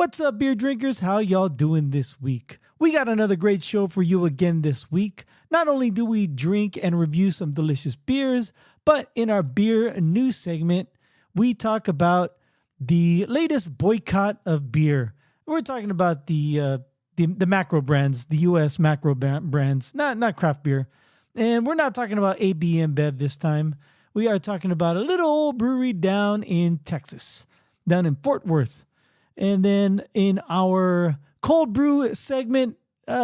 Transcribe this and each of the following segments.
What's up, beer drinkers? How y'all doing this week? We got another great show for you again this week. Not only do we drink and review some delicious beers, but in our beer news segment, we talk about the latest boycott of beer. We're talking about the macro brands, the U.S. macro brands, not craft beer. And we're not talking about AB InBev this time. We are talking about a little old brewery down in Texas, down in Fort Worth. And then in our cold brew segment,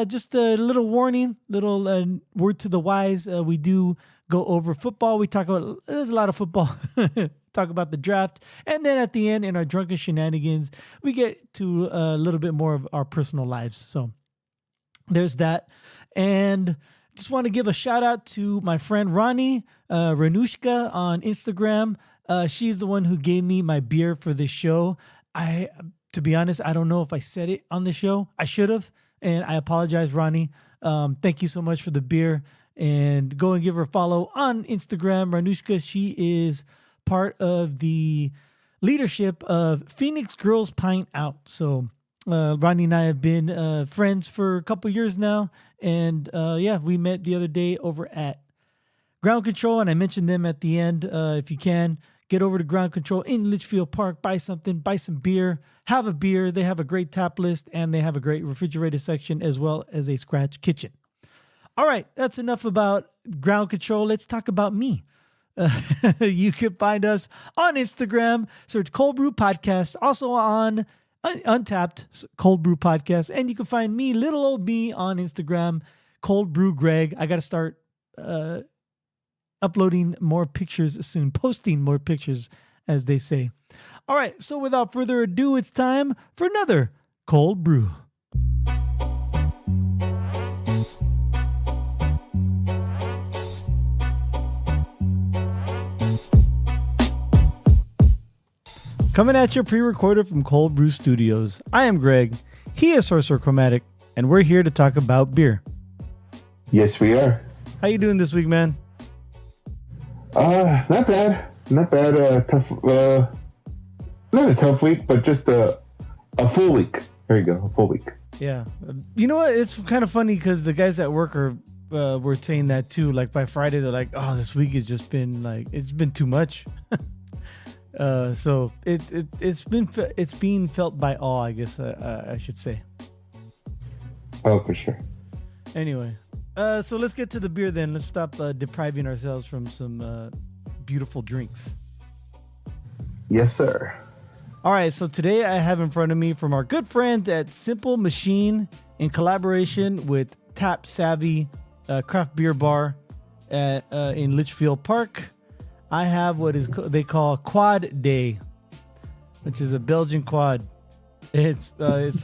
just a little warning, little word to the wise. We do go over football. We talk about, there's a lot of football. Talk about the draft. And then at the end, in our Drunken Shenanigans, we get to a little bit more of our personal lives. So there's that. And just want to give a shout out to my friend Ronnie Renushka on Instagram. She's the one who gave me my beer for this show. To be honest, I don't know if I said it on the show. I should have, and I apologize, Ronnie. Thank you so much for the beer, and go and give her a follow on Instagram. Ranushka, she is part of the leadership of Phoenix Girls Pint Out. So Ronnie and I have been friends for a couple years now, and we met the other day over at Ground Control, and I mentioned them at the end. If you can, get over to Ground Control in Litchfield Park, buy some beer, have a beer. They have a great tap list, and they have a great refrigerated section as well as a scratch kitchen. All right, that's enough about Ground Control. Let's talk about me. You can find us on Instagram, search Cöld Brüe Podcast, also on Untapped Cöld Brüe Podcast, and you can find me, little old me, on Instagram, Cöld Brüe Greg. I got to start uploading more pictures soon, posting more pictures, as they say. All right, so without further ado, it's time for another Cold Brew. Coming at you pre-recorded from Cöld Brüe Studios. I am Greg, he is Sorcerer Chromatic, and we're here to talk about beer. Yes, we are. How you doing this week, man? Not bad. Tough. Not a tough week, but just a full week. There you go, a full week. Yeah. You know what? It's kind of funny because the guys at work were saying that too. Like by Friday, they're like, "Oh, this week has just been like it's been too much." So it's being felt by all, I guess I should say. Oh, for sure. Anyway. So let's get to the beer then. Let's stop depriving ourselves from some beautiful drinks. Yes, sir. All right, so today I have in front of me from our good friends at Simple Machine in collaboration with Tap Savvy Craft Beer Bar in Litchfield Park. I have what they call Quad Day, which is a Belgian quad. It's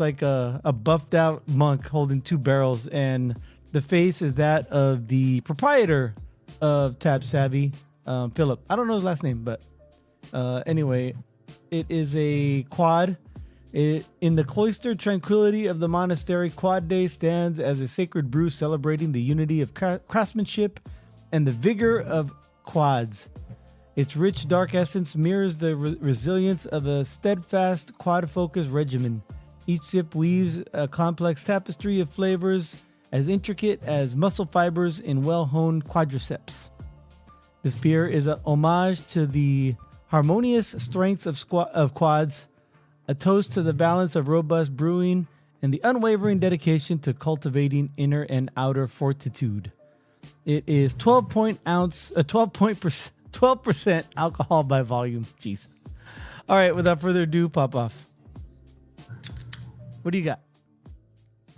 like a buffed out monk holding two barrels, and the face is that of the proprietor of Tap Savvy, Philip. I don't know his last name, but anyway, it is a quad. In the cloistered tranquility of the monastery, Quad Day stands as a sacred brew celebrating the unity of craftsmanship and the vigor of quads. Its rich, dark essence mirrors the resilience of a steadfast quad-focused regimen. Each sip weaves a complex tapestry of flavors as intricate as muscle fibers in well-honed quadriceps. This beer is a homage to the harmonious strengths of quads, a toast to the balance of robust brewing, and the unwavering dedication to cultivating inner and outer fortitude. It is 12% alcohol by volume. Jeez. All right, without further ado, pop off. What do you got?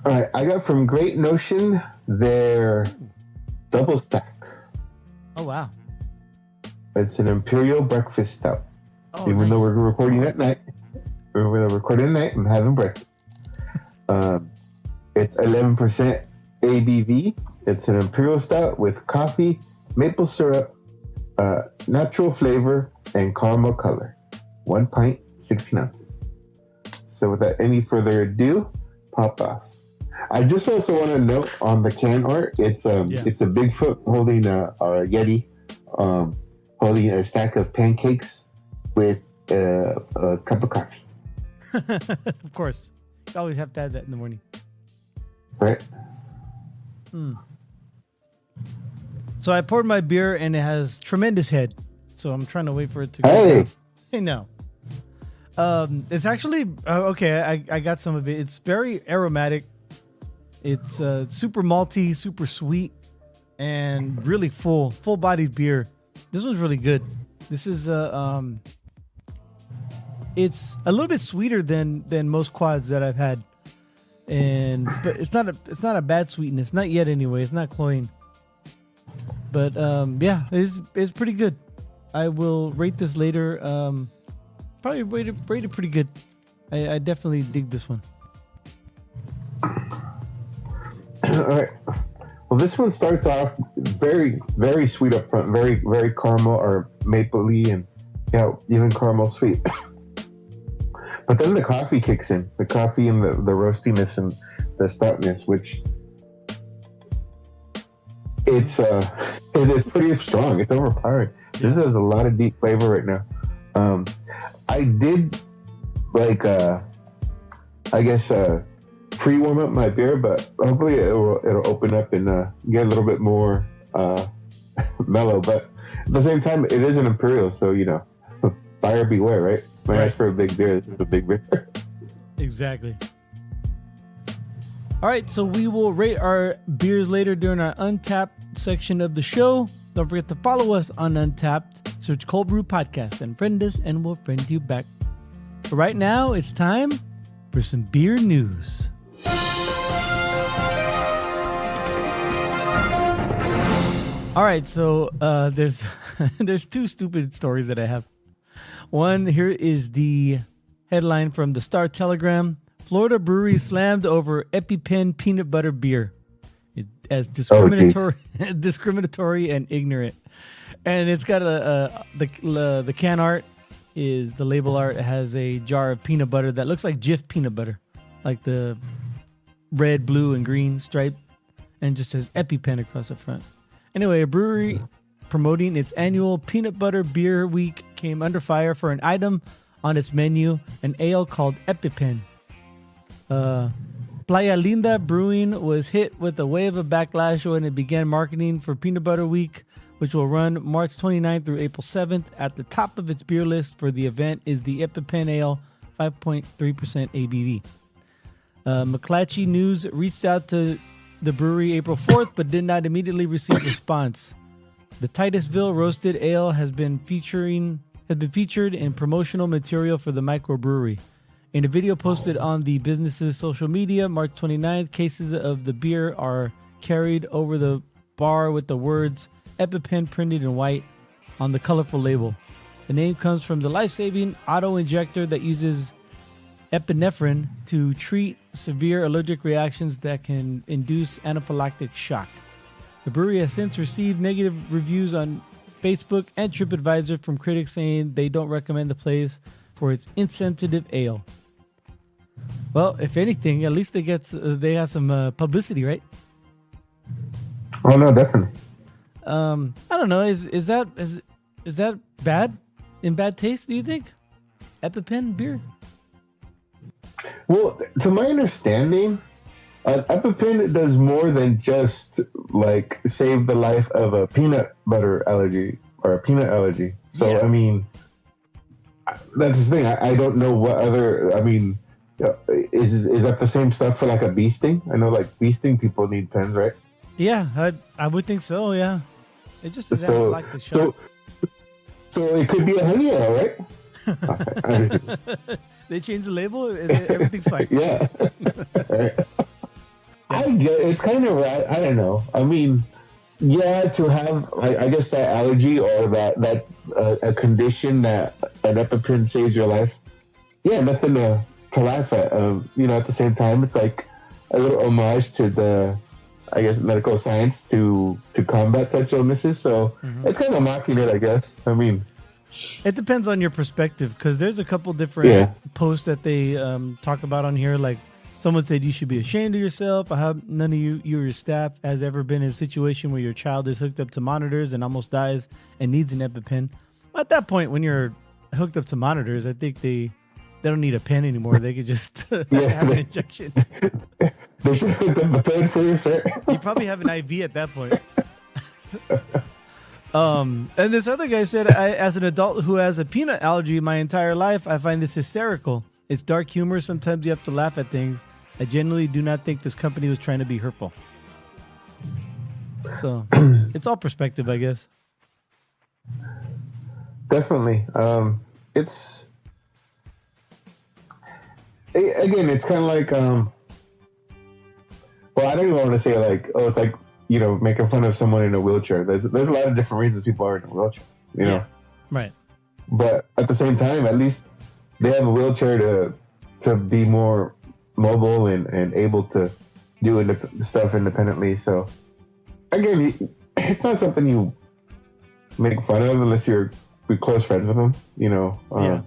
All right, I got from Great Notion their double stack. Oh, wow. It's an Imperial Breakfast Stout. Oh, Even nice. though we're recording at night, I'm having breakfast. It's 11% ABV. It's an Imperial Stout with coffee, maple syrup, natural flavor, and caramel color. 1 pint, 16 ounces. So without any further ado, pop off. I just also want to note on the can art, it's a Bigfoot holding a Yeti, holding a stack of pancakes with a cup of coffee. Of course. You always have to have that in the morning. Right. So I poured my beer and it has tremendous head. So I'm trying to wait for it to go down. Hey, no. It's actually okay. I got some of it. It's very aromatic. It's super malty, super sweet, and really full-bodied beer. This one's really good. This is it's a little bit sweeter than most quads that I've had, but it's not a bad sweetness, not yet anyway. It's not cloying, but yeah, it's pretty good. I will rate this later. Probably rate it pretty good. I definitely dig this one. All right. Well, this one starts off very, very sweet up front, very, very caramel or mapley, and even caramel sweet. But then the coffee kicks in, the coffee and the roastiness and the stoutness, which it is pretty strong. It's overpowering. This has a lot of deep flavor right now. I did pre-warm up my beer, but hopefully it'll open up and get a little bit more mellow. But at the same time, it is an imperial, so buyer beware, right? When I ask for a big beer, this is a big beer. Exactly. All right, so we will rate our beers later during our Untapped section of the show. Don't forget to follow us on Untapped. Search Cöld Brüe Podcast and friend us, and we'll friend you back. But right now, it's time for some beer news. All right, so there's two stupid stories that I have. One, here is the headline from the Star Telegram. Florida brewery slammed over EpiPen peanut butter beer as discriminatory and ignorant. And it's got the can art is the label art. It has a jar of peanut butter that looks like Jif peanut butter, like the red, blue, and green stripe, and just says EpiPen across the front. Anyway, a brewery promoting its annual peanut butter beer week came under fire for an item on its menu, an ale called EpiPen. Playa Linda Brewing was hit with a wave of backlash when it began marketing for Peanut Butter Week, which will run March 29th through April 7th. At the top of its beer list for the event is the EpiPen Ale, 5.3% ABV. McClatchy News reached out to the brewery April 4th, but did not immediately receive response. The Titusville Roasted Ale has been featured in promotional material for the microbrewery. In a video posted on the business's social media, March 29th, cases of the beer are carried over the bar with the words EpiPen printed in white on the colorful label. The name comes from the life-saving auto-injector that uses epinephrine to treat severe allergic reactions that can induce anaphylactic shock. The brewery has since received negative reviews on Facebook and TripAdvisor from critics saying they don't recommend the place for its insensitive ale. Well, if anything, at least they have some publicity, right? Oh no, definitely. I don't know. Is that bad? In bad taste? Do you think? EpiPen beer? Well, to my understanding, EpiPen does more than just like save the life of a peanut butter allergy or a peanut allergy. So yeah. I mean, that's the thing. I don't know what other. I mean, is that the same stuff for like a bee sting? I know like bee sting people need pens, right? Yeah, I would think so. Yeah, it just doesn't have like the shot. So it could be a honey ale, right? They changed the label. Everything's fine. Yeah. I get it's kind of right. I don't know. I mean, yeah, to have I guess that allergy or that a condition that an EpiPen saves your life. Yeah, nothing to laugh at. At the same time, it's like a little homage to the, I guess, medical science to combat such illnesses. So it's kind of mocking it, I guess. I mean, it depends on your perspective, because there's a couple different posts that they talk about on here. Like someone said you should be ashamed of yourself. I hope none of you or your staff has ever been in a situation where your child is hooked up to monitors and almost dies and needs an EpiPen. At that point, when you're hooked up to monitors, I think they They don't need a pen anymore. They could just have an injection. They should hook up the pen first, right? You probably have an IV at that point. And this other guy said, as an adult who has a peanut allergy my entire life, I find this hysterical. It's dark humor. Sometimes you have to laugh at things. I genuinely do not think this company was trying to be hurtful. So it's all perspective, I guess. Definitely. It's kind of like, well, I don't even want to say like, oh, it's like, making fun of someone in a wheelchair. There's a lot of different reasons people are in a wheelchair, Yeah. Right. But at the same time, at least they have a wheelchair to be more mobile and able to do stuff independently. So again, it's not something you make fun of unless you're close friends with them, Yeah.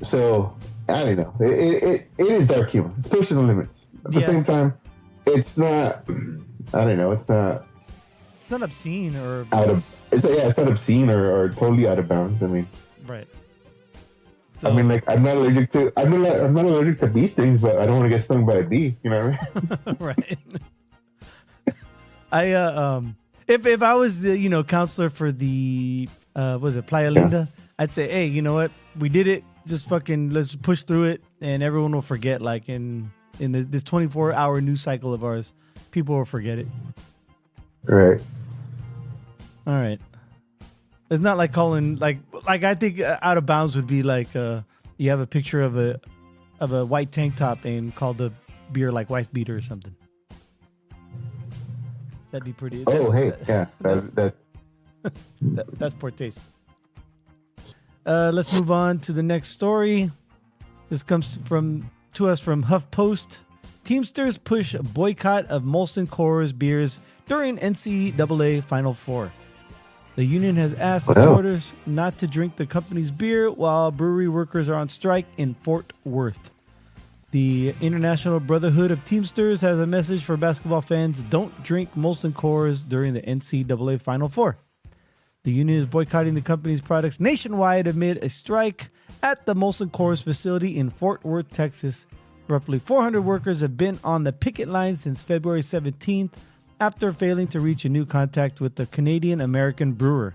So I don't know. It is dark humor. It's pushing the limits. At the same time, it's not. I don't know. It's not obscene or out of. It's not obscene or totally out of bounds. I mean, right. So, I mean, like I'm not allergic to bee stings, but I don't want to get stung by a bee. You know what I mean? Right. If I was the counselor for the was it Playa Linda, I'd say, hey, you know what, we did it. Just fucking let's push through it, and everyone will forget. Like in this 24-hour news cycle of ours, people will forget it. Right. All right. It's not like calling like I think out of bounds would be like you have a picture of a white tank top and call the beer like wife beater or something. That'd be pretty. Oh, hey, yeah, that's poor taste. Let's move on to the next story. This comes to us from HuffPost. Teamsters push boycott of Molson Coors beers during NCAA Final Four. The union has asked supporters not to drink the company's beer while brewery workers are on strike in Fort Worth. The International Brotherhood of Teamsters has a message for basketball fans: don't drink Molson Coors during the NCAA Final Four. The union is boycotting the company's products nationwide amid a strike at the Molson Coors facility in Fort Worth, Texas. Roughly 400 workers have been on the picket line since February 17th after failing to reach a new contact with the Canadian-American brewer.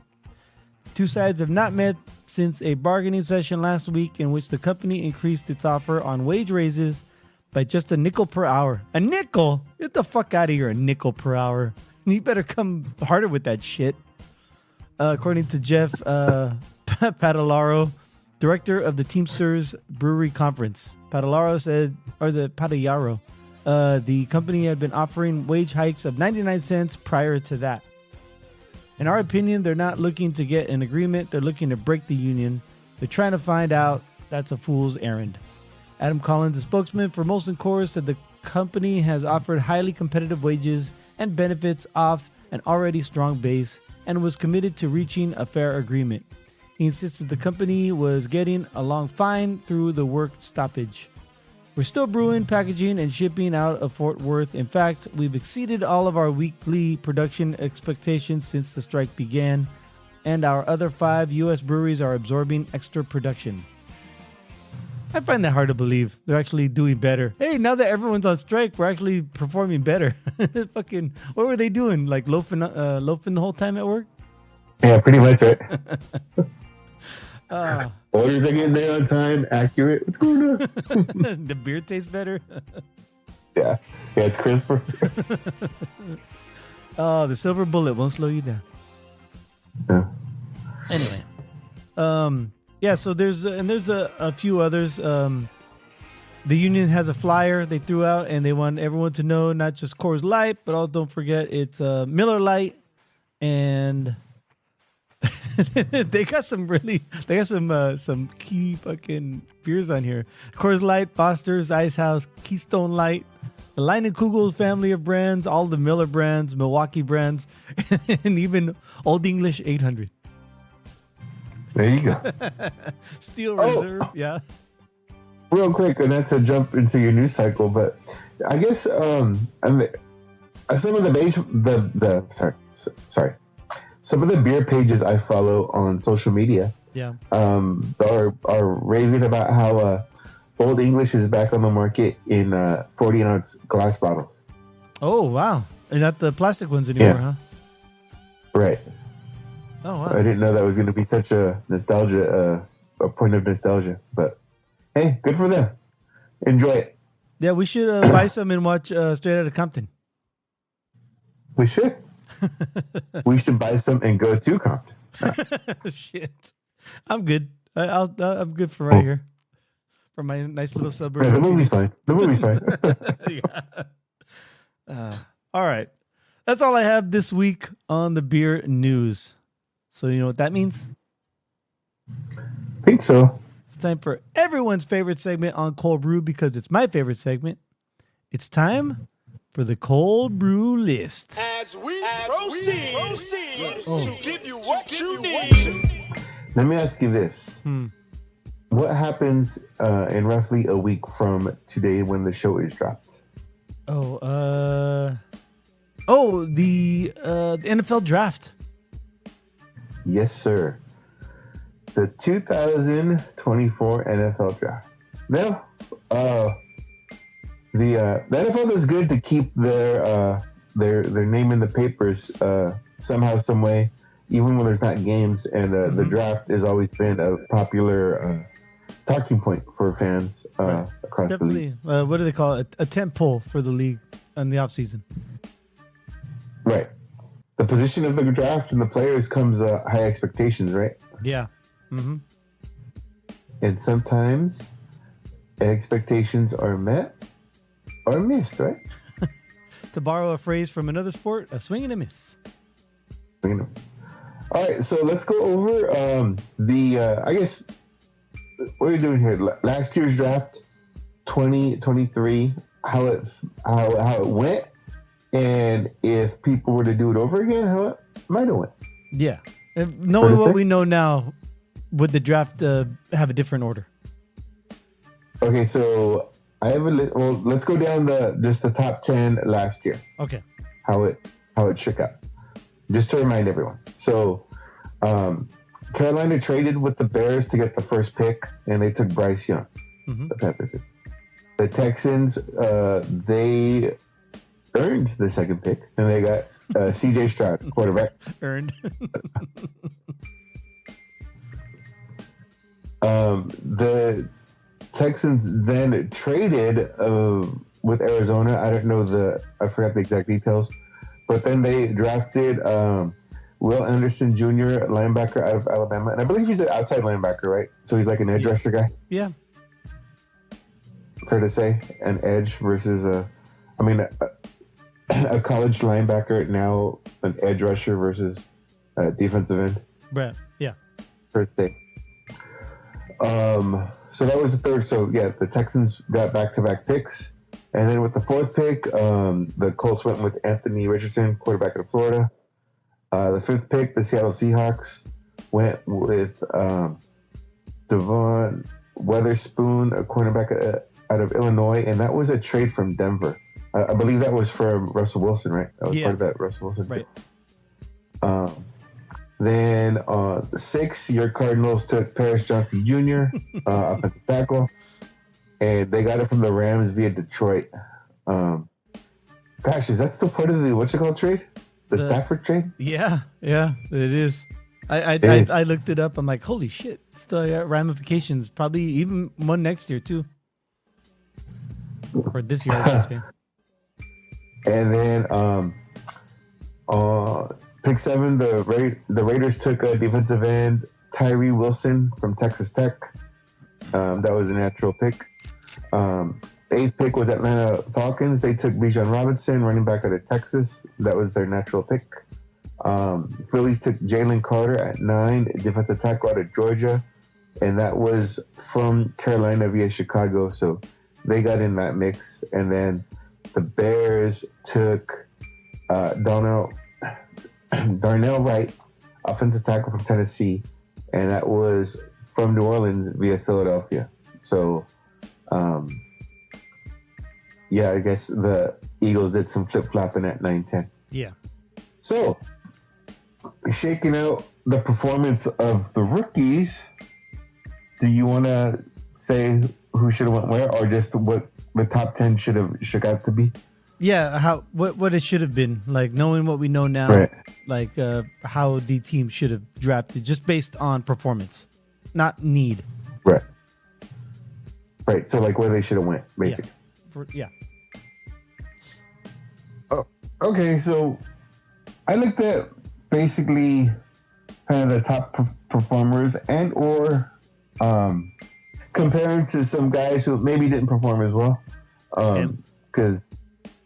Two sides have not met since a bargaining session last week in which the company increased its offer on wage raises by just a nickel per hour. A nickel? Get the fuck out of here, a nickel per hour. You better come harder with that shit. According to Jeff Padalaro, director of the Teamsters Brewery Conference, Padalaro said, the company had been offering wage hikes of 99 cents prior to that. In our opinion, they're not looking to get an agreement. They're looking to break the union. They're trying to find out. That's a fool's errand. Adam Collins, a spokesman for Molson Coors, said the company has offered highly competitive wages and benefits off an already strong base and was committed to reaching a fair agreement. He insisted the company was getting along fine through the work stoppage. We're still brewing, packaging, and shipping out of Fort Worth. In fact, we've exceeded all of our weekly production expectations since the strike began, and our other 5 U.S. breweries are absorbing extra production. I find that hard to believe. They're actually doing better. Hey, now that everyone's on strike, we're actually performing better. Fucking, what were they doing? Like loafing the whole time at work? Yeah, pretty much, right? Uh, Orders are getting there on time, accurate. What's going on? The beer tastes better. Yeah, it's crisper. Oh, the silver bullet won't slow you down. Yeah. Anyway, yeah. So there's a few others. The union has a flyer they threw out, and they want everyone to know not just Coors Light, but also don't forget it's Miller Lite, and they got some key fucking beers on here. Coors Light, Foster's, Ice House, Keystone Light, the Leinenkugel family of brands, all the Miller brands, Milwaukee brands, and even Old English 800. There you go. Steel Reserve, yeah. Real quick, and that's a jump into your news cycle, but I guess some of some of the beer pages I follow on social media Yeah. Are raving about how Old English is back on the market in 40-ounce glass bottles. Oh, wow. And not the plastic ones anymore, huh? Right. Oh, wow. I didn't know that was going to be such a nostalgia, a point of nostalgia. But hey, good for them. Enjoy it. Yeah, we should buy some and watch Straight Outta Compton. We should. We should buy some and go to Compton. Shit. I'm good. I'm good for right here. For my nice little suburb. Yeah, the movie's fine. The movie's fine. All right. That's all I have this week on the beer news. So you know what that means? I think so. It's time for everyone's favorite segment on Cold Brew because it's my favorite segment. It's time for the Cöld Brüe List. As we proceed to give you what you need. Let me ask you this. What happens in roughly a week from today when the show is dropped? The NFL draft. Yes, sir. The 2024 NFL draft. Now, the NFL is good to keep their name in the papers somehow, some way, even when there's not games. And the draft has always been a popular talking point for fans across the league. What do they call it? A tent pole for the league in the offseason. Right. The position of the draft and the players comes high expectations, right? Yeah. Mm-hmm. And sometimes expectations are met or missed, right? To borrow a phrase from another sport, a swing and a miss. All right, so let's go over I guess, what are we doing here? Last year's draft, 2023, how it went, and if people were to do it over again, how it might have went. Yeah. And knowing what we know now, would the draft have a different order? Okay, so I have let's go down just the top 10 last year. Okay. How it shook out. Just to remind everyone. So, Carolina traded with the Bears to get the first pick, and they took Bryce Young. Mm-hmm. The Panthers did. The Texans, they earned the second pick, and they got C.J. Stroud, quarterback. Earned. The Texans then traded with Arizona. I forgot the exact details, but then they drafted Will Anderson Jr., linebacker out of Alabama, and I believe he's an outside linebacker, right? So he's like an edge rusher guy. Yeah. Fair to say, an edge versus a college linebacker, now an edge rusher versus a defensive end. Right. Yeah. Fair to say. So that was the third. So yeah, the Texans got back-to-back picks, and then with the fourth pick, the Colts went with Anthony Richardson, quarterback of Florida. The fifth pick, the Seattle Seahawks went with Devon Witherspoon, a cornerback out of Illinois, and that was a trade from Denver. I believe that was from Russell Wilson, right? That was part of that Russell Wilson right. Trade. Then 6, your Cardinals took Paris Johnson Jr., offensive tackle, and they got it from the Rams via Detroit. Gosh, is that still part of the trade? The Stafford trade? Yeah, it is. I looked it up. I'm like, holy shit! It's the ramifications. Probably even one next year too, or this year, I should say. And then pick 7, the Raiders took a defensive end, Tyree Wilson from Texas Tech. That was a natural pick. 8th pick was Atlanta Falcons. They took Bijan Robinson, running back out of Texas. That was their natural pick. Phillies took Jalen Carter at 9, defensive tackle out of Georgia. And that was from Carolina via Chicago. So they got in that mix. And then the Bears took Darnell Wright, offensive tackle from Tennessee, and that was from New Orleans via Philadelphia. So, I guess the Eagles did some flip-flopping at 9-10. Yeah. So, shaking out the performance of the rookies, do you want to say who should have went where, or just what the top 10 should got to be? Yeah, what it should have been, like knowing what we know now, Right. like how the team should have drafted just based on performance, not need. Right. So like where they should have went, basically. Yeah. Oh, okay. So I looked at basically kind of the top performers and or comparing to some guys who maybe didn't perform as well. Because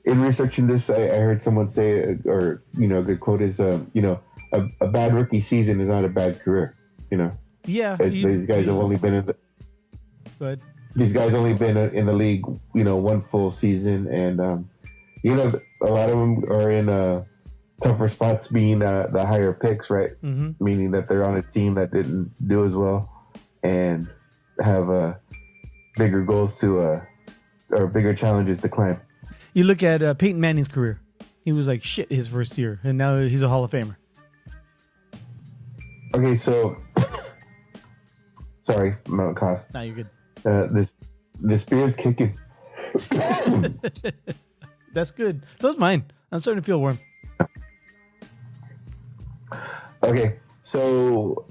in researching this, I heard someone say, or a good quote is, a bad rookie season is not a bad career. Yeah. These guys have only been in the. But These guys only been in the league, one full season, and a lot of them are in tougher spots, being the higher picks, right? Mm-hmm. Meaning that they're on a team that didn't do as well, and have bigger goals or bigger challenges to climb. You look at Peyton Manning's career; he was like shit his first year, and now he's a Hall of Famer. Okay, so sorry, I'm cough. Nah, you're good. This beer's kicking. That's good. So is mine. I'm starting to feel warm. Okay, so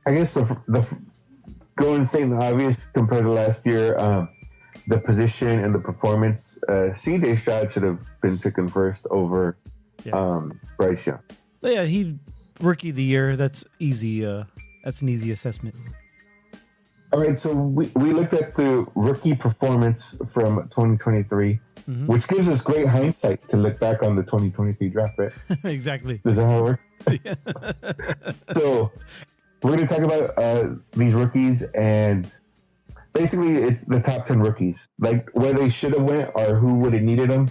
I guess the going saying the obvious compared to last year, the position and the performance, CJ Stroud should have been taken first over Bryce Young. But yeah, he rookie of the year. That's easy. That's an easy assessment. All right, so we looked at the rookie performance from 2023, Mm-hmm. which gives us great hindsight to look back on the 2023 draft, right? Exactly. Is that how it works? So we're going to talk about these rookies, and basically it's the top 10 rookies, like where they should have went or who would have needed them.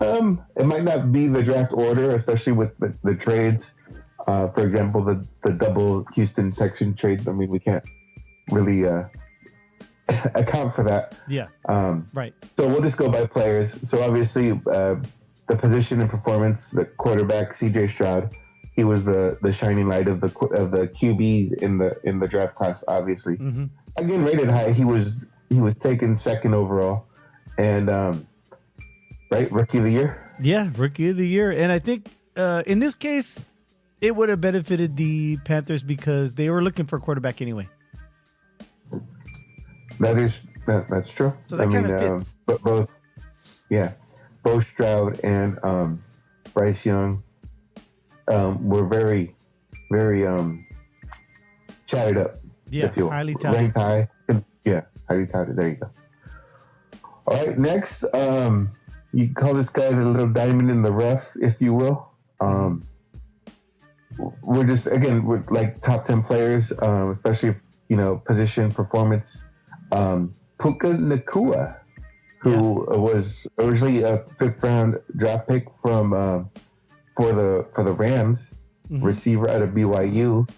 It might not be the draft order, especially with the trades. For example, the double Houston Texan trade. I mean, we can't really account for that. Yeah. Right. So we'll just go by players. So obviously, the position and performance, the quarterback CJ Stroud, he was the shining light of the QBs in the draft class. Obviously, Mm-hmm. again rated high. He was taken second overall, and right, rookie of the year. Yeah, rookie of the year, and I think in this case, it would have benefited the Panthers because they were looking for a quarterback anyway. That's true. So that kind of fits. But both Stroud and Bryce Young were very, very chatted up. Yeah, if you will. highly touted. Ranked high. Yeah, highly touted. There you go. All right, next, you call this guy the little diamond in the rough, if you will. We're like top 10 players, especially position performance. Puka Nacua, who was originally a 5th round draft pick from for the Rams, Mm-hmm. receiver out of BYU.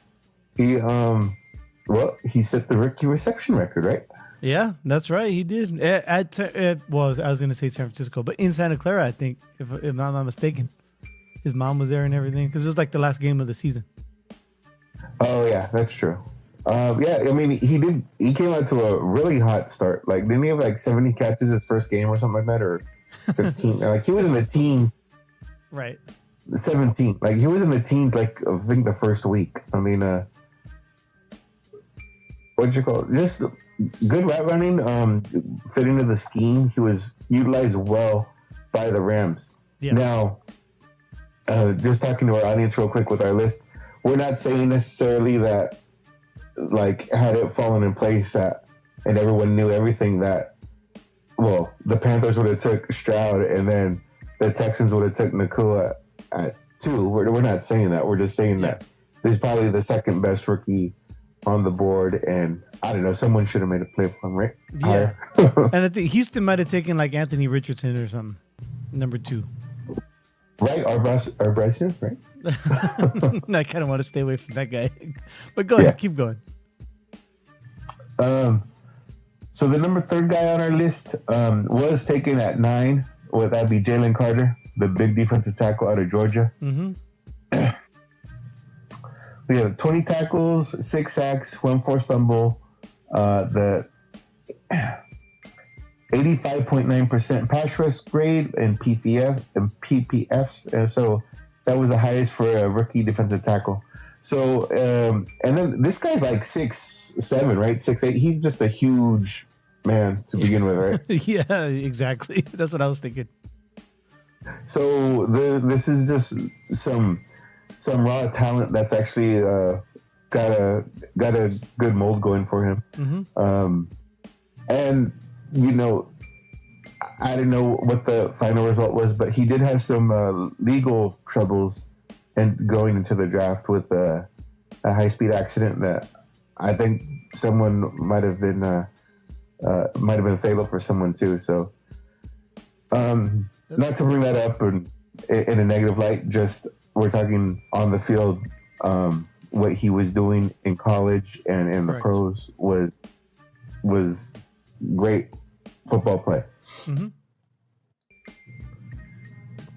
He set the rookie reception record, right? Yeah, that's right. He did. I was going to say San Francisco, but in Santa Clara, I think, if I'm not mistaken. His mom was there and everything because it was like the last game of the season. Oh yeah, that's true. I mean, he came out to a really hot start. Like, didn't he have like 70 catches his first game or something like that, or 15? Like, he was in the teens. Right. 17. Like, he was in the teens. Like, I think the first week. I mean, what'd you call it? Just good route running. Fit into the scheme. He was utilized well by the Rams. Yeah. Now, just talking to our audience real quick with our list, we're not saying necessarily that, like, had it fallen in place that, and everyone knew everything that, well, the Panthers would have took Stroud and then the Texans would have took Nacua at 2. We're not saying that. We're just saying that this is probably the second best rookie on the board, and I don't know, someone should have made a play for him, right? Yeah. And I think Houston might have taken like Anthony Richardson or something, number 2. Right, our Bryson, right? I kind of want to stay away from that guy, but go ahead, keep going. So the number 3 guy on our list was taken at 9. That'd be Jalen Carter, the big defensive tackle out of Georgia. Mm-hmm. we have 20 tackles, 6 sacks, 1 forced fumble, the 85.9% pass rush grade and PPFs, and so that was the highest for a rookie defensive tackle. So, and then this guy's like 6'7", right? 6'8". He's just a huge man to begin with, right? Yeah, exactly. That's what I was thinking. So this is just some raw talent that's actually got a good mold going for him. Mm-hmm. And I didn't know what the final result was, but he did have some legal troubles and going into the draft with a high-speed accident that I think someone might have been fatal for someone too. So, not to bring that up in a negative light, just we're talking on the field. What he was doing in college and in the pros was great football play. Mm-hmm.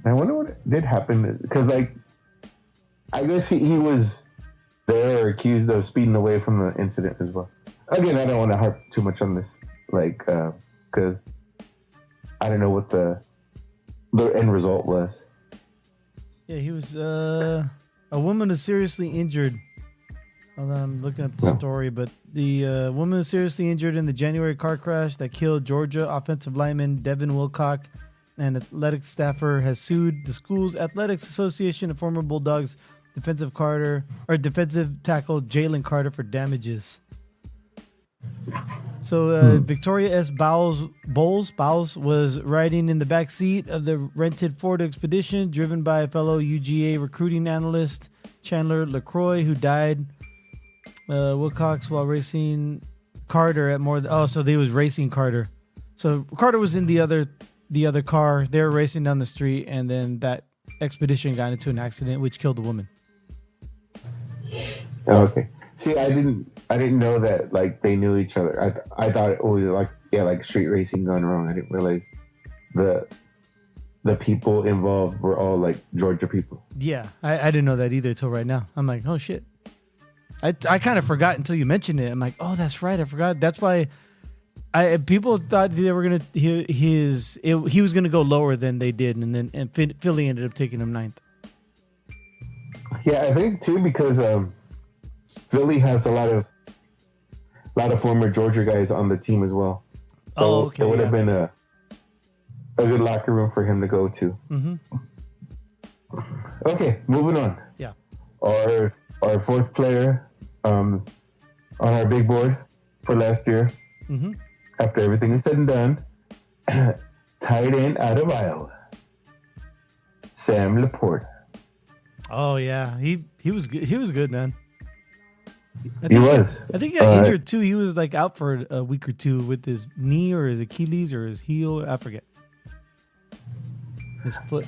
I wonder what did happen, because I guess he was there accused of speeding away from the incident as well. Again, I don't want to harp too much on this, because I don't know what the end result was. Yeah, he was a woman is seriously injured. Although I'm looking up the story, but the woman was seriously injured in the January car crash that killed Georgia offensive lineman Devin Wilcock. An athletic staffer has sued the school's athletics association and former Bulldogs defensive tackle Jalen Carter for damages. So Victoria S. Bowles was riding in the back seat of the rented Ford Expedition, driven by a fellow UGA recruiting analyst Chandler LaCroix, who died. Wilcox while racing Carter at so they was racing Carter. So Carter was in the other car. They were racing down the street, and then that expedition got into an accident which killed the woman. Oh, okay. See, I didn't know that they knew each other. I thought it was like street racing gone wrong. I didn't realize the people involved were all Georgia people. Yeah, I didn't know that either till right now. I'm like, oh shit. I kind of forgot until you mentioned it. I'm like, oh, that's right. I forgot. That's why people thought they were gonna he was gonna go lower than they did, and Philly ended up taking him 9th. Yeah, I think too because Philly has a lot of former Georgia guys on the team as well. So it would have been a good locker room for him to go to. Mm-hmm. Okay, moving on. Yeah. Our fourth player on our big board for last year, after everything is said and done, tight end out of Iowa, Sam Laporta. Oh yeah, he was good. He was good, man. I think he got injured too. He was out for a week or two with his knee or his Achilles or his heel. I forget. His foot.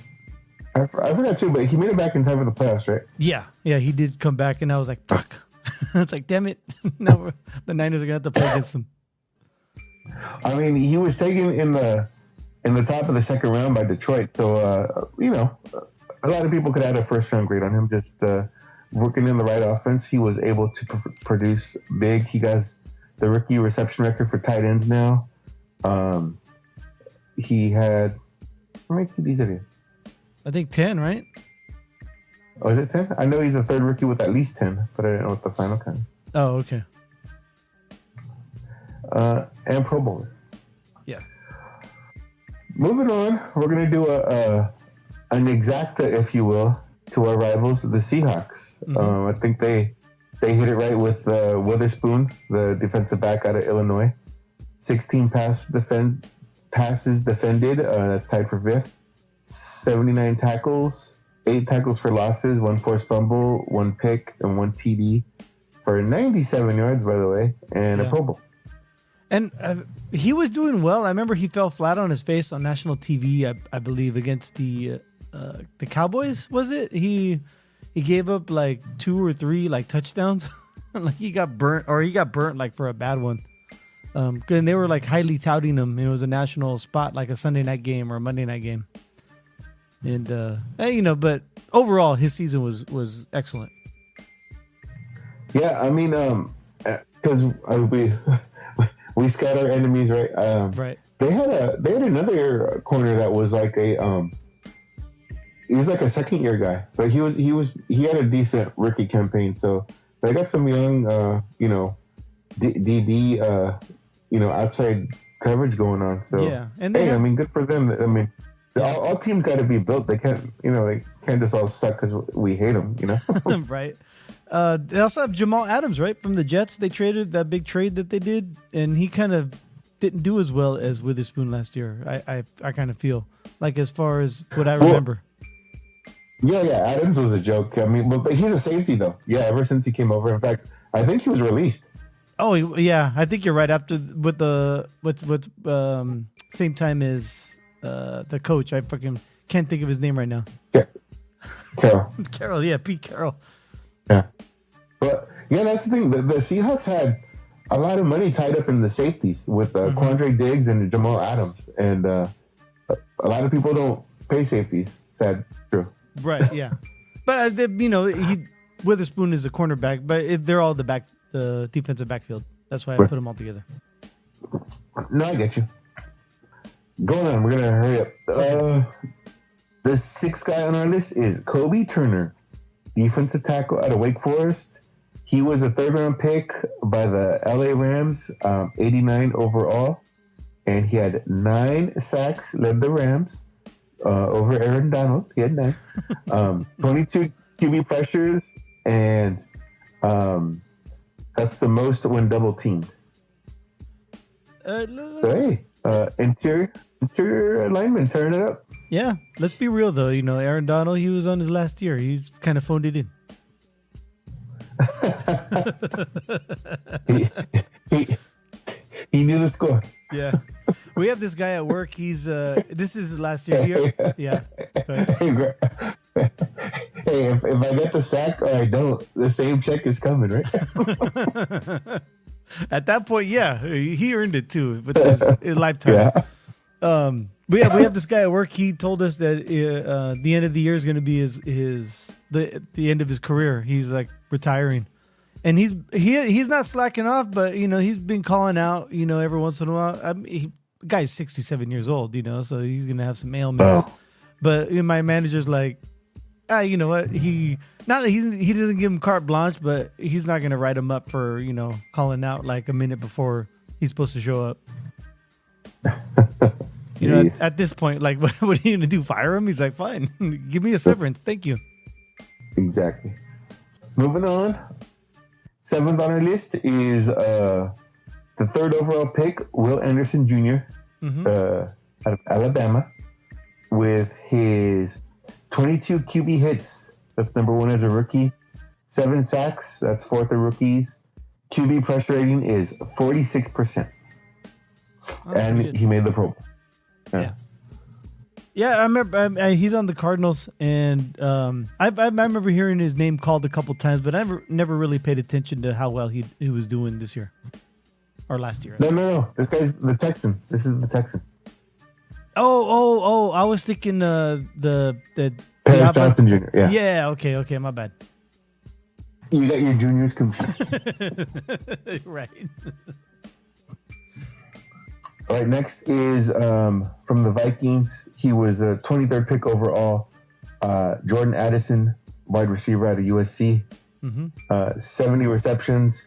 I forgot too, but he made it back in time for the playoffs, right? Yeah, he did come back, and I was like, fuck. It's like, damn it. Now the Niners are gonna have to play against him. I mean, he was taken in the top of the second round by Detroit, so a lot of people could add a first round grade on him. Just working in the right offense, he was able to produce big. He got the rookie reception record for tight ends now. He had how many TDs did he have? I think 10, right? Oh, is it 10? I know he's the third rookie with at least 10, but I don't know what the final count. Oh, okay. And Pro Bowler. Yeah. Moving on, we're going to do an exacta, if you will, to our rivals, the Seahawks. I think they hit it right with Witherspoon, the defensive back out of Illinois. 16 passes defended, tied for 5th. 79 tackles, 8 tackles for losses, 1 forced fumble, 1 pick, and 1 TD for 97 yards, by the way, and a Pro Bowl. And he was doing well. I remember he fell flat on his face on national TV, I believe, against the Cowboys. Was it? He gave up 2 or 3 touchdowns. He got burnt for a bad one. And they were highly touting him. It was a national spot, like a Sunday night game or a Monday night game. And but overall his season was excellent. Yeah, I mean, because we scout our enemies, right? Right. They had another corner that was like he was like a second year guy, but he had a decent rookie campaign. So they got some young, DB, outside coverage going on. So Yeah, and I mean, good for them. I mean, all teams got to be built. They can't, they can't just all suck because we hate them, right. They also have Jamal Adams, right, from the Jets. They traded that big trade that they did, and he kind of didn't do as well as Witherspoon last year. I kind of feel like, as far as what I remember. Yeah, Adams was a joke. I mean, but he's a safety though. Yeah, ever since he came over. In fact, I think he was released. Oh yeah, I think you're right. After with same time as the coach, I fucking can't think of his name right now. Yeah, Carroll. Carroll, yeah, Pete Carroll. Yeah, but yeah, that's the thing. The Seahawks had a lot of money tied up in the safeties with Quandre Diggs and Jamal Adams, and a lot of people don't pay safeties. Sad, true. Right. Yeah, but Witherspoon is a cornerback, but if they're all the defensive backfield, that's why I put them all together. No, I get you. Going on, we're gonna hurry up. The sixth guy on our list is Kobe Turner, defensive tackle out of Wake Forest. He was a third-round pick by the LA Rams, 89 overall, and he had 9 sacks, led the Rams over Aaron Donald. He had 9. 22 QB pressures, and that's the most when double teamed. Interior lineman, turn it up. Yeah, let's be real though. Aaron Donald, he was on his last year. He's kind of phoned it in. he knew the score. Yeah, we have this guy at work. He's this is his last year here. Yeah. Hey, if I get the sack or I don't, the same check is coming, right? At that point, yeah, he earned it too with his lifetime. Yeah. We have this guy at work. He told us that the end of the year is going to be the end of his career. He's like retiring, and he's not slacking off. But he's been calling out. Every once in a while. The guy's 67 years old. So he's going to have some ailments. Oh. But my manager's like, you know what? He doesn't give him carte blanche, but he's not going to write him up for calling out like a minute before he's supposed to show up. At this point, like, what are you gonna do? Fire him? He's like, fine, give me a severance, thank you. Exactly. Moving on. 7th on our list is the 3rd overall pick, Will Anderson Jr. Out of Alabama, with his 22 QB hits. That's number 1 as a rookie. 7 sacks. That's 4th of rookies. QB pressure rating is 46%. And he made the Pro Bowl. Yeah, I remember he's on the Cardinals, and I remember hearing his name called a couple times, but I never really paid attention to how well he was doing this year or last year. No. This guy's the Texan. This is the Texan. Oh! I was thinking the Paris Johnson Jr. Yeah. Yeah. Okay. My bad. You got your juniors confused. Right. All right, next is from the Vikings. He was a 23rd pick overall. Jordan Addison, wide receiver out of USC. 70 receptions,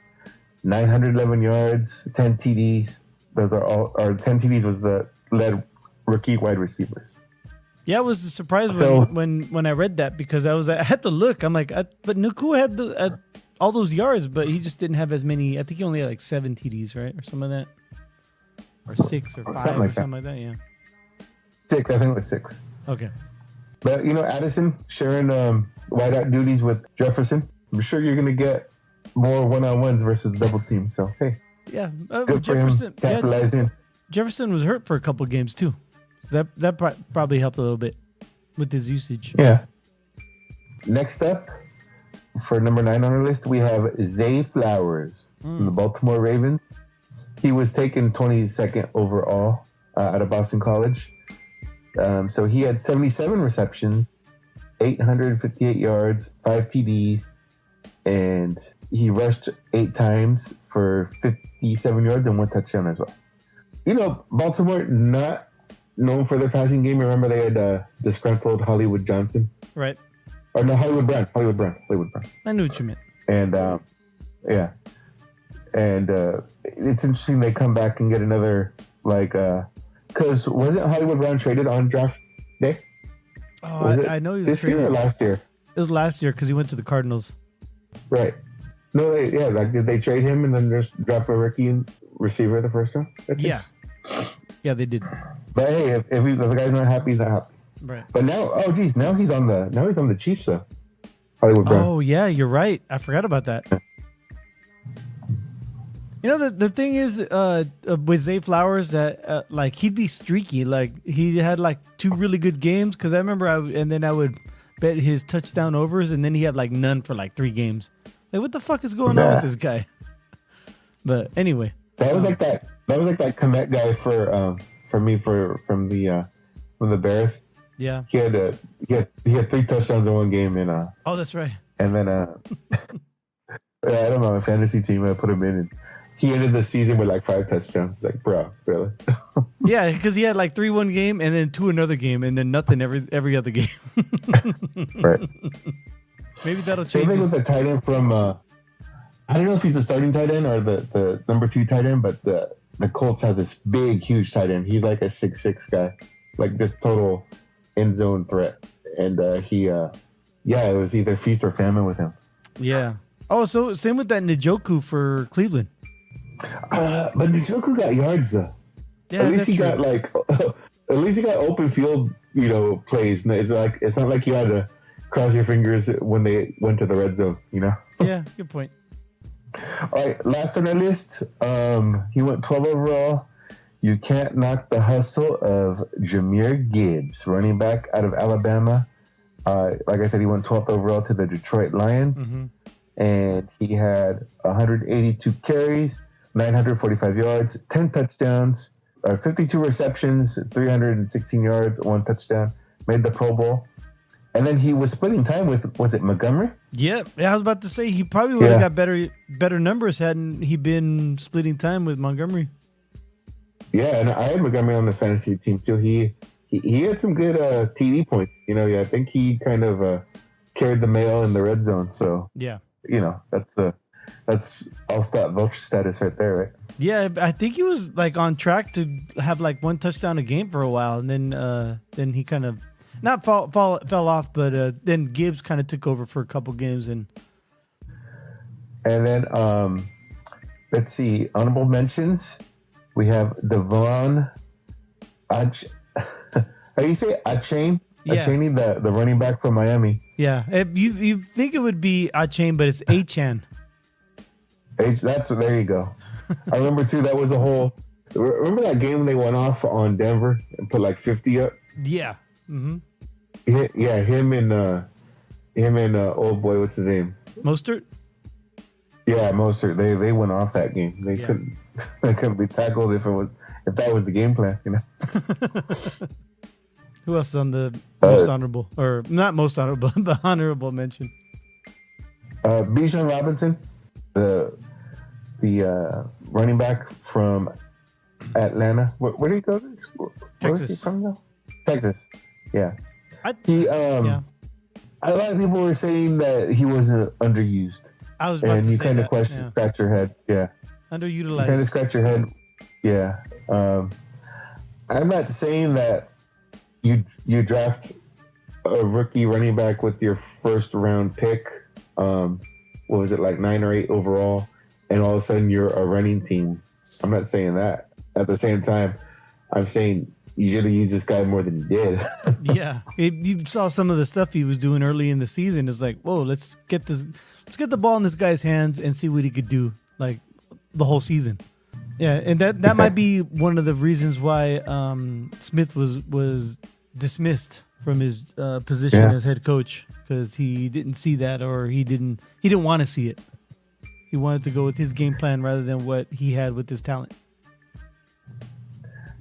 911 yards, 10 TDs. Those are all. Or 10 TDs was the led rookie wide receivers. Yeah, it was a surprise when I read that, because I had to look. I'm like, but Nuku had all those yards, but he just didn't have as many. I think he only had like 7 TDs, right, or some of that. Or 6 or 5 or something like that, yeah. 6, I think it was 6. Okay. But, Addison sharing wideout duties with Jefferson. I'm sure you're going to get more one-on-ones versus double team. So, hey. Yeah. Good Jefferson, for him capitalizing. Yeah, Jefferson was hurt for a couple games, too. So that probably helped a little bit with his usage. Yeah. Next up, for number 9 on our list, we have Zay Flowers from the Baltimore Ravens. He was taken 22nd overall out of Boston College. So he had 77 receptions, 858 yards, 5 TDs, and he rushed 8 times for 57 yards and 1 touchdown as well. You know, Baltimore not known for their passing game. Remember they had disgruntled Hollywood Johnson, Right. or no, Hollywood Brown. I knew what you meant. And yeah, and it's interesting they come back and get another because wasn't Hollywood Brown traded on draft day? Oh, I know he was this traded. year or last year. It was last year because he went to the Cardinals. Right. No, did they trade him and then just drop a rookie receiver the first round? Yeah. Yeah, they did. But hey, if the guy's not happy, he's not happy. Right. But now he's on the Chiefs though. Hollywood Brown. Oh yeah, you're right. I forgot about that. You know, the thing is with Zay Flowers that he'd be streaky. Like he had 2 really good games because I remember I would bet his touchdown overs and then he had none for 3 games. Like what the fuck is going on with this guy? But anyway, that was like that Komet guy from the Bears. Yeah, he had 3 touchdowns in one game oh, that's right. And then I don't know, a fantasy team I put him in and he ended the season with 5 touchdowns. Like, bro, really? Yeah, because he had 3 one game and then 2 another game and then nothing every other game. Right. Maybe that'll change. Same thing with the tight end from I don't know if he's the starting tight end or the number 2 tight end, but the Colts have this big, huge tight end. He's like a 6'6" guy, this total end zone threat. And it was either feast or famine with him. Yeah. Oh, so same with that Njoku for Cleveland. But Njoku got yards though. Yeah, at least he true. got at least he got open field, plays. It's not like you had to cross your fingers when they went to the red zone, Yeah, good point. All right, last on our list, he went 12 overall. You can't knock the hustle of Jahmyr Gibbs, running back out of Alabama. Like I said, he went 12th overall to the Detroit Lions. Mm-hmm. And he had 182 carries, 945 yards, 10 touchdowns, 52 receptions, 316 yards, 1 touchdown, made the Pro Bowl. And then he was splitting time with, was it Montgomery? Yeah, I was about to say he probably would have got better numbers hadn't he been splitting time with Montgomery. Yeah, and I had Montgomery on the fantasy team too. He had some good TD points. I think he kind of carried the mail in the red zone. So yeah, that's all-star vulture status right there, right? Yeah, I think he was on track to have 1 touchdown a game for a while, and then he kind of not fell off, but then Gibbs kind of took over for a couple games and then let's see, honorable mentions. We have Devon how do you say Achane? Yeah. Achane, the running back from Miami. Yeah, you think it would be Achane, but it's Achan. There you go. I remember too. That was a whole. Remember that game they went off on Denver and put 50 up. Yeah. Mm-hmm. Yeah, him and old boy, what's his name? Mostert. Yeah, Mostert. They went off that game. They couldn't be tackled if that was the game plan. Who else is on the most honorable, or not most honorable, the honorable mention? Bijan Robinson, the running back from Atlanta. Where did he go to school? Texas. Where was he from now? Texas. Yeah. A lot of people were saying that he wasn't underused. I was about and to you say kind of that. scratch your head. Yeah. Underutilized. You kind of scratch your head. Yeah. I'm not saying that you draft a rookie running back with your first round pick. What was it, 9 or 8 overall, and all of a sudden you're a running team. I'm not saying that. At the same time, I'm saying you should have used this guy more than you did. Yeah, you saw some of the stuff he was doing early in the season. It's whoa, let's get the ball in this guy's hands and see what he could do the whole season. Yeah, and that might be one of the reasons why Smith was dismissed from his position as head coach, because he didn't see that, or he didn't want to see it. He wanted to go with his game plan rather than what he had with his talent.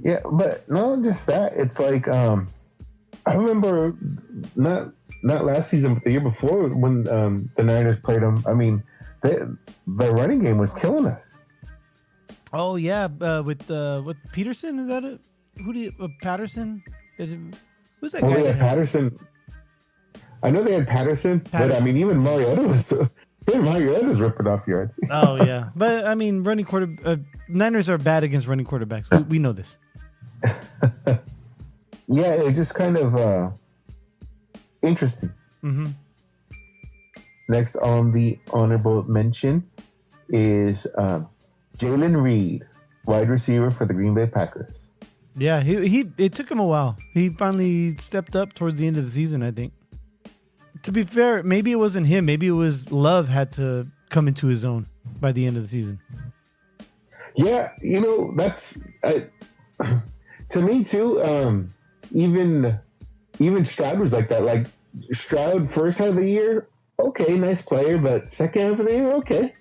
Yeah, but not just that. It's I remember not last season, but the year before when the Niners played them. I mean, the running game was killing us. Oh yeah, with Peterson, is that it? Who do you Patterson? Who's that guy? They had Patterson. I know they had Patterson, but I mean, even Mariota was ripping off yards. Oh yeah, but I mean, Niners are bad against running quarterbacks. We know this. Yeah, it's just kind of interesting. Mm-hmm. Next on the honorable mention is Jalen Reed, wide receiver for the Green Bay Packers. Yeah, it took him a while. He finally stepped up towards the end of the season, I think. To be fair, maybe it wasn't him. Maybe it was Love had to come into his own by the end of the season. Yeah, that's to me too. Even Stroud was like that. Like Stroud first half of the year, okay, nice player, but second half of the year, okay,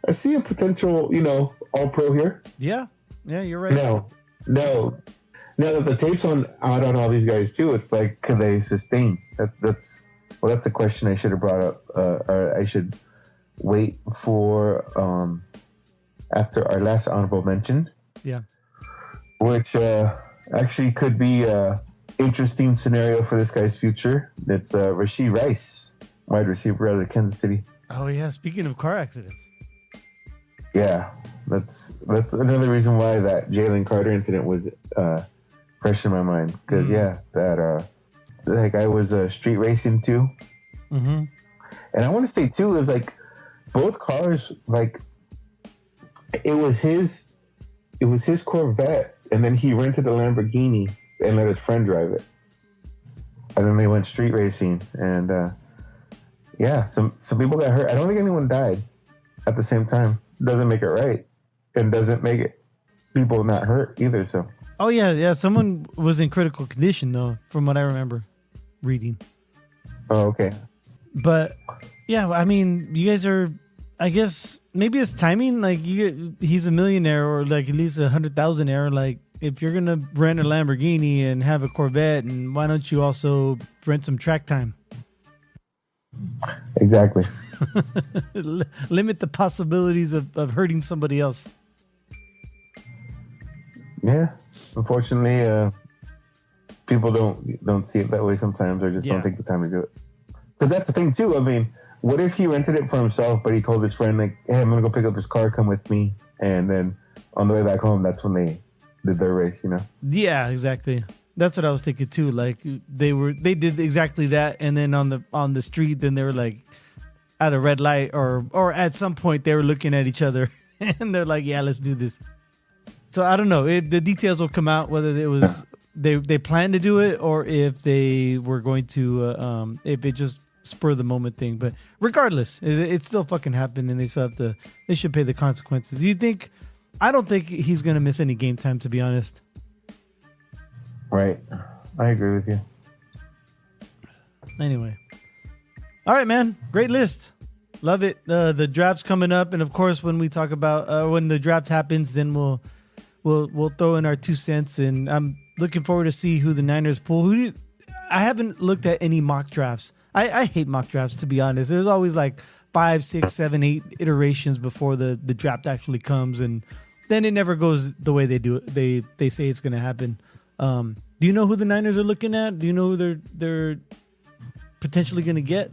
I see a potential, all pro here. Yeah, you're right. No. Now that the tape's out on all these guys too, it's like, can they sustain? That's a question I should have brought up. Or I should wait for after our last honorable mention. Yeah. Which actually could be an interesting scenario for this guy's future. It's Rashee Rice, wide receiver out of Kansas City. Oh yeah. Speaking of car accidents. Yeah, that's another reason why that Jalen Carter incident was fresh in my mind. Because that guy was street racing too. Mm-hmm. And I want to say too is like both cars, like it was his Corvette, and then he rented a Lamborghini and let his friend drive it, and then they went street racing, and some people got hurt. I don't think anyone died at the same time. Doesn't make it right, and doesn't make it people not hurt either. So. Oh yeah. Someone was in critical condition though, from what I remember reading. Oh, okay. But yeah, I mean, you guys are. I guess maybe it's timing. Like he's a millionaire, or like at least 100,000-aire. Like if you're gonna rent a Lamborghini and have a Corvette, and why don't you also rent some track time? Exactly. Limit the possibilities of hurting somebody else. Yeah, unfortunately, people don't see it that way sometimes, or just don't take the time to do it. Because that's the thing too. I mean, what if he rented it for himself, but he told his friend like, "Hey, I'm gonna go pick up this car. Come with me." And then on the way back home, that's when they did their race. Yeah, exactly. That's what I was thinking too. Like they did exactly that, and then on the street, then they were like at a red light, or at some point they were looking at each other, and they're like, "Yeah, let's do this." So I don't know. The details will come out whether it was they planned to do it, or if they were going to if it just spur the moment thing. But regardless, it still fucking happened, and they should pay the consequences. Do you think? I don't think he's gonna miss any game time, to be honest. Right. I agree with you. Anyway. All right, man. Great list. Love it. The draft's coming up, and of course, when we talk about when the draft happens, then we'll throw in our 2 cents, and I'm looking forward to see who the Niners pull. I haven't looked at any mock drafts. I hate mock drafts, to be honest. There's always like 5, 6, 7, 8 iterations before the draft actually comes, and then it never goes the way they do it. They say it's going to happen. Do you know who the Niners are looking at? Do you know who they're potentially going to get?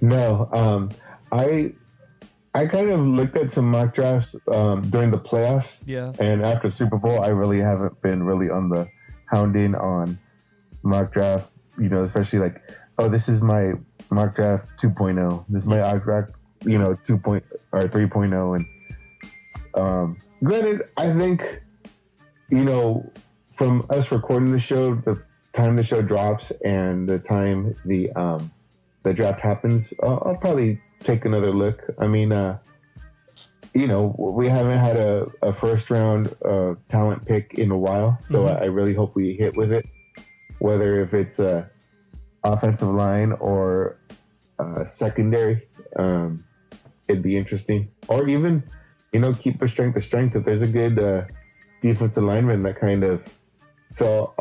No. I kind of looked at some mock drafts during the playoffs. Yeah. And after Super Bowl, I really haven't been really on the hounding on mock draft, especially like, oh, this is my mock draft 2.0. This is my mock draft, 2.0 or 3.0. And granted, I think, from us recording the show, the time the show drops and the time the draft happens, I'll probably take another look. I mean, we haven't had a first round talent pick in a while, so I really hope we hit with it. Whether if it's offensive line or secondary, it'd be interesting. Or even, keep a strength to strength. If there's a good defensive lineman that kind of fell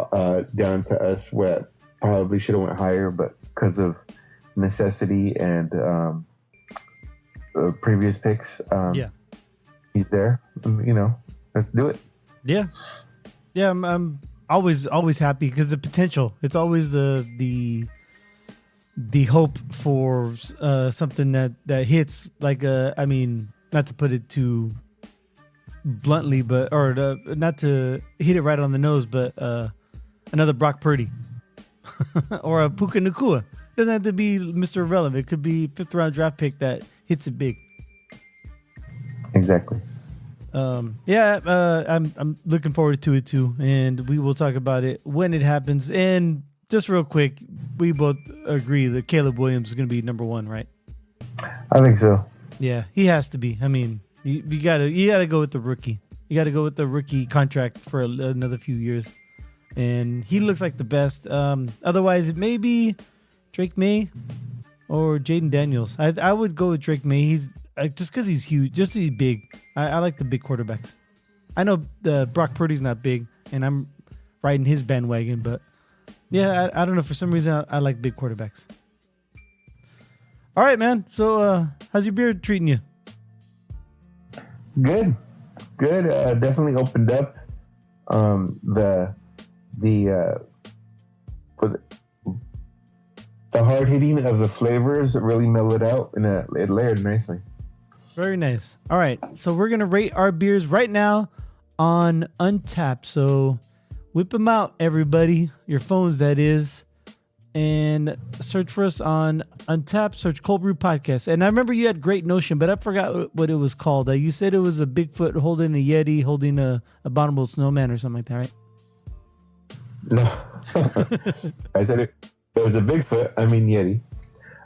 down to us, where probably should have went higher, but because of necessity and previous picks. Yeah. He's there. Let's do it. Yeah. Yeah, I'm always happy because the potential. It's always the hope for something that hits like I mean, not to put it too bluntly, but not to hit it right on the nose, but another Brock Purdy or a Puka Nacua. Doesn't have to be Mr. Irrelevant. It could be 5th round draft pick that hits it big. Exactly. I'm looking forward to it too, and we will talk about it when it happens. And just real quick, we both agree that Caleb Williams is going to be number 1, right? I think so. Yeah, he has to be. I mean, you gotta go with the rookie. You got to go with the rookie contract for another few years, and he looks like the best. Otherwise, it may be Drake May or Jaden Daniels. I would go with Drake May. He's just because he's huge, just he's big. I like the big quarterbacks. I know the Brock Purdy's not big, and I'm riding his bandwagon, but yeah, I don't know. For some reason, I like big quarterbacks. All right, man. So, how's your beard treating you? Good. Definitely opened up. The hard hitting of the flavors really mellowed out, and it layered nicely. Very nice. All right, so we're gonna rate our beers right now on Untappd. So whip them out, everybody. Your phones, that is. And search for us on Untappd. Search Cöld Brüe Podcast. And I remember you had Great Notion, but I forgot what it was called. You said it was a Bigfoot holding a Yeti, holding a abominable snowman or something like that, right? No. I said it was a Bigfoot, Yeti,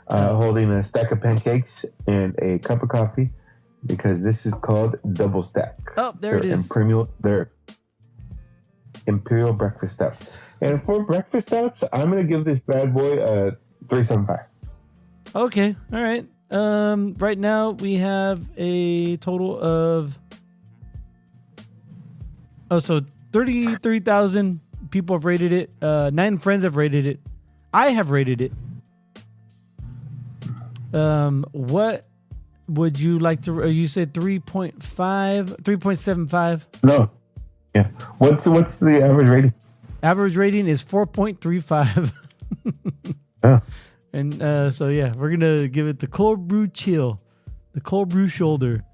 holding a stack of pancakes and a cup of coffee, because this is called Double Stack. Oh, there it is. They're Imperial Breakfast Stout. And for breakfast stouts, I'm going to give this bad boy a 3.75. Okay. All right. Right now we have a total of 33,000 people have rated it. 9 friends have rated it. I have rated it. What would you like to? You said 3.5, 3.75. No. Yeah. What's the average rating? Average rating is 4.35. Oh. And so yeah, we're gonna give it the Cöld Brüe Chill, the Cöld Brüe Shoulder,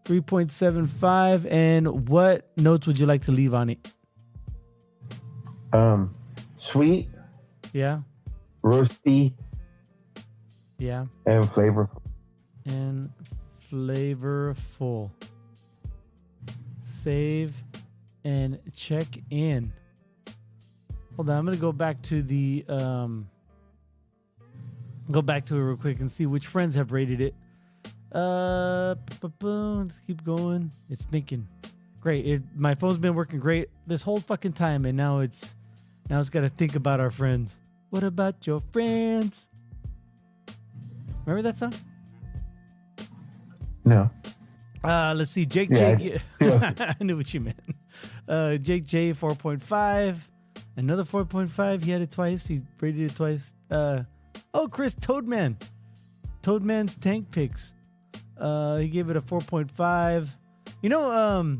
3.75. And what notes would you like to leave on it? Sweet. Yeah. Roasty. Yeah. And flavorful. And flavorful. Save and check in. Hold on, I'm gonna go back to it real quick and see which friends have rated it. Let's keep going. It's thinking. Great. My phone's been working great this whole fucking time, and now it's got to think about our friends. What about your friends? Remember that song? No. Let's see. Jake yeah, J. I knew what you meant. Jake J 4.5. Another 4.5. He had it twice. He rated it twice. Chris Toadman. Toadman's Tank Picks. He gave it a 4.5. You know,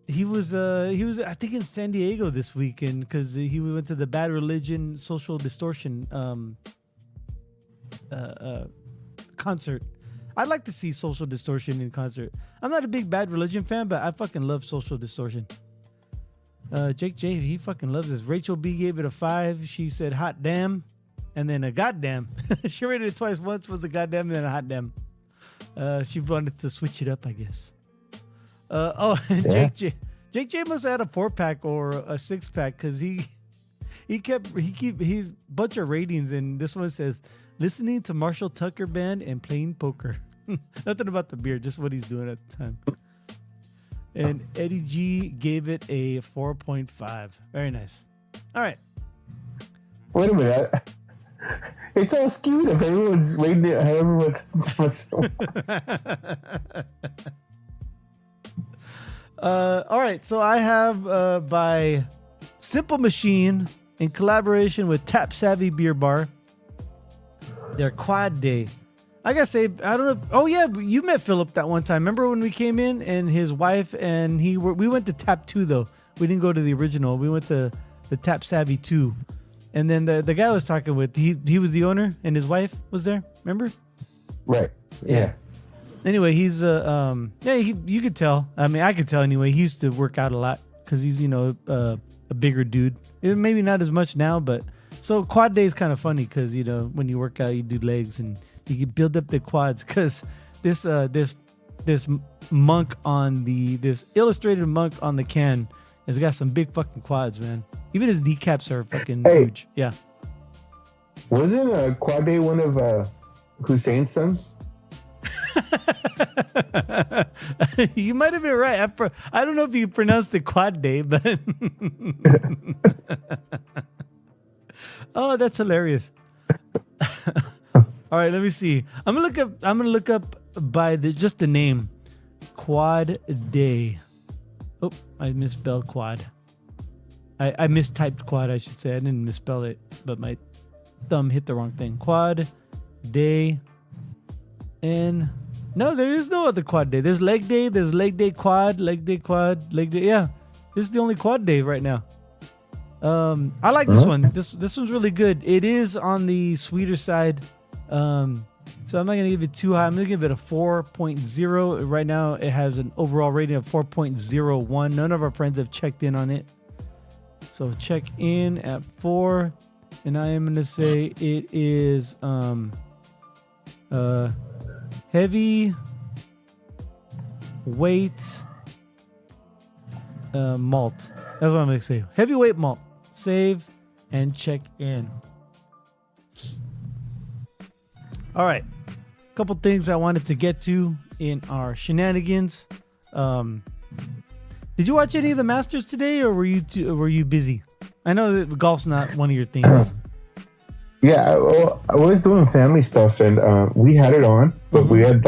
he was I think in San Diego this weekend because he went to the Bad Religion Social Distortion concert. I'd like to see Social Distortion in concert. I'm not a big Bad Religion fan, but I fucking love Social Distortion. Jake J, he fucking loves this. Rachel B gave it a 5. She said hot damn, and then a goddamn. She rated it twice. Once was a goddamn, and then a hot damn. She wanted to switch it up, I guess. Yeah. Jake J must have had a 4-pack or a 6-pack because he bunch of ratings, and this one says listening to Marshall Tucker Band and playing poker. Nothing about the beer, just what he's doing at the time. And Eddie G gave it a 4.5. Very nice. All right. Wait a minute. It's all skewed if everyone's rating it however much. All right. So I have by Simple Machine in collaboration with Tap Savvy Beer Bar, their Quad Day. I gotta say, I don't know. Oh yeah, you met Philip that one time. Remember when we came in and his wife and we went to Tap 2 though. We didn't go to the original. We went to the Tap Savvy 2. And then the guy I was talking with, he was the owner and his wife was there. Remember? Right. Yeah. Anyway, he's you could tell. I mean, I could tell anyway. He used to work out a lot because he's a bigger dude. Maybe not as much now, but so quad day is kind of funny because when you work out, you do legs and you can build up the quads. Because this monk on this illustrated monk on the can has got some big fucking quads, man. Even his kneecaps are fucking huge. Yeah. Wasn't quad day one of Hussein's sons? You might have been right. I don't know if you pronounced it quad day, but oh, that's hilarious. All right, let me see. I'm gonna look up by just the name, Quad Day. Oh, I misspelled quad. I mistyped quad, I should say. I didn't misspell it, but my thumb hit the wrong thing. Quad Day. And no, there is no other quad day. There's leg day, quad, leg day, quad, leg day. Yeah, this is the only quad day right now. I like this one. This one's really good. It is on the sweeter side. So I'm not gonna give it too high. I'm gonna give it a 4.0. Right now, it has an overall rating of 4.01. None of our friends have checked in on it. So check in at 4, and I am gonna say it is heavy weight malt. That's what I'm gonna say. Heavyweight malt. Save and check in. All right, a couple things I wanted to get to in our shenanigans. Did you watch any of the Masters today, or were you busy? I know that golf's not one of your things. Yeah, I was doing family stuff, and we had it on, but we had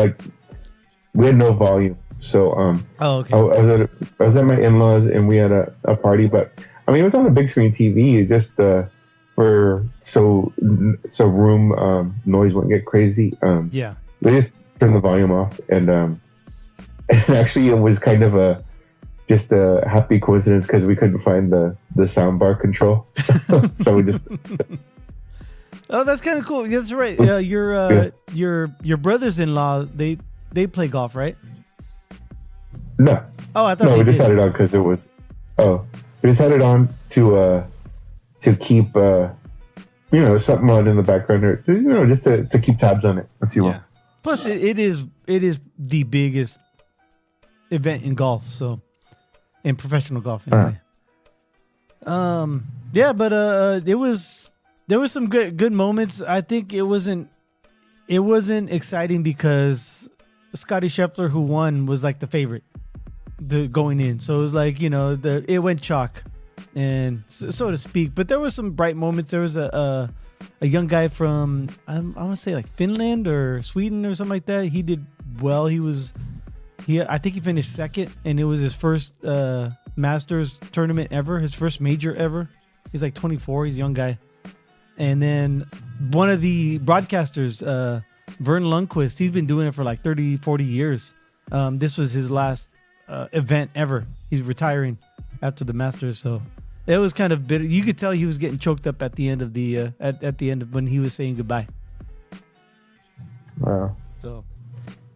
no volume. So okay. I was at my in-laws, and we had a party, but I mean it was on a big screen TV, just so room noise wouldn't get crazy. Yeah, we just turned the volume off, and actually it was kind of just a happy coincidence because we couldn't find the soundbar control, so we just. Oh, that's kind of cool. Yeah, that's right. Your brothers-in-law, they play golf, right? No. Oh, I thought no. They We just did. had it on because it was. Oh, we just had it on to keep something on in the background, or just to keep tabs on it, if you will. Plus, it is the biggest event in golf, so in professional golf anyway. Yeah, but there was some good moments. I think it wasn't exciting because Scotty Scheffler, who won, was like the favorite going in. So it was like, it went chalk, and so to speak. But there were some bright moments. There was a young guy from I want to say like Finland or Sweden or something like that. He did well. I think he finished second, and it was his first Masters tournament ever, his first major ever. He's like 24. He's a young guy. And then one of the broadcasters, Vern Lundquist, he's been doing it for like 30, 40 years. This was his last event ever. He's retiring after the Masters, so it was kind of bitter. You could tell he was getting choked up at the end of the at the end of when he was saying goodbye. Wow. So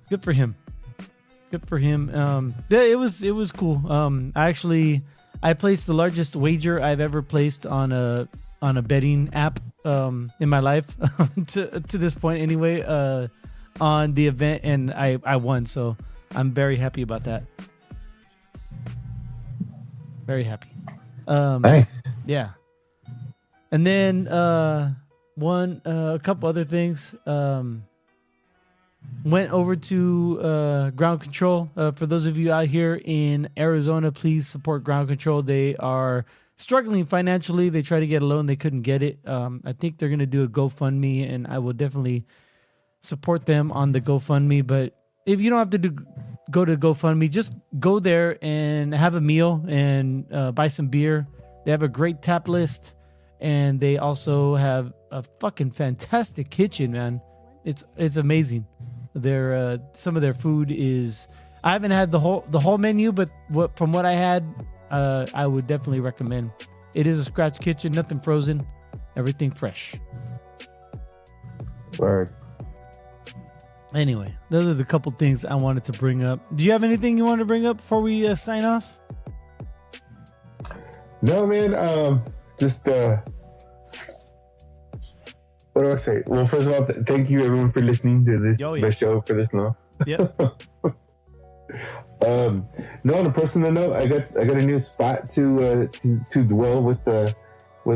good for him. Good for him. Yeah, it was cool. I placed the largest wager I've ever placed on a betting app in my life to this point anyway, on the event, and I won, so I'm very happy about that. Very happy. Nice. Yeah. And then a couple other things. Went over to Ground Control. For those of you out here in Arizona, please support Ground Control. They are struggling financially. They tried to get a loan. They couldn't get it. I think they're going to do a GoFundMe, and I will definitely support them on the GoFundMe. But if you don't have to go to GoFundMe, just go there and have a meal and buy some beer. They have a great tap list, and they also have a fucking fantastic kitchen, man. It's amazing. Their some of their food is. I haven't had the whole menu, but from what I had, I would definitely recommend. It is a scratch kitchen, nothing frozen, everything fresh. Word. Anyway, those are the couple things I wanted to bring up. Do you have anything you want to bring up before we sign off? No, man. Just what do I say? Well, first of all, thank you everyone for listening to this the show for this long. Yeah. No, on a personal note, I got a new spot to dwell with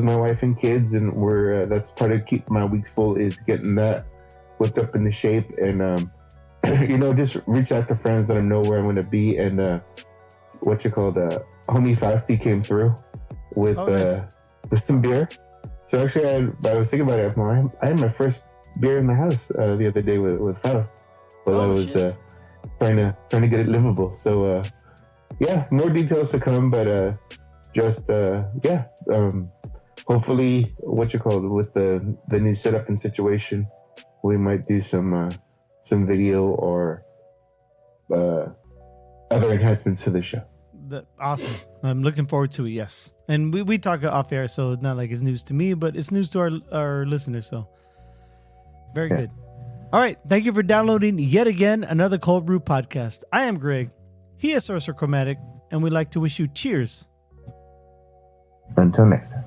my wife and kids, and we're that's part of keep my weeks full is getting that whipped up into shape, and just reach out to friends that I know where I'm going to be, and homie Fausti came through with some beer. So actually, I was thinking about it. I had my first beer in the house the other day with Faust, while I was trying to get it livable. So more details to come, but hopefully, with the new setup and situation, we might do some video or other enhancements to the show. Awesome. I'm looking forward to it. Yes. And we talk off air, so it's not like it's news to me, but it's news to our listeners. So very good. All right. Thank you for downloading yet again another Cöld Brüe podcast. I am Greg. He is Sorcerer Chromatic, and we'd like to wish you cheers. Until next time.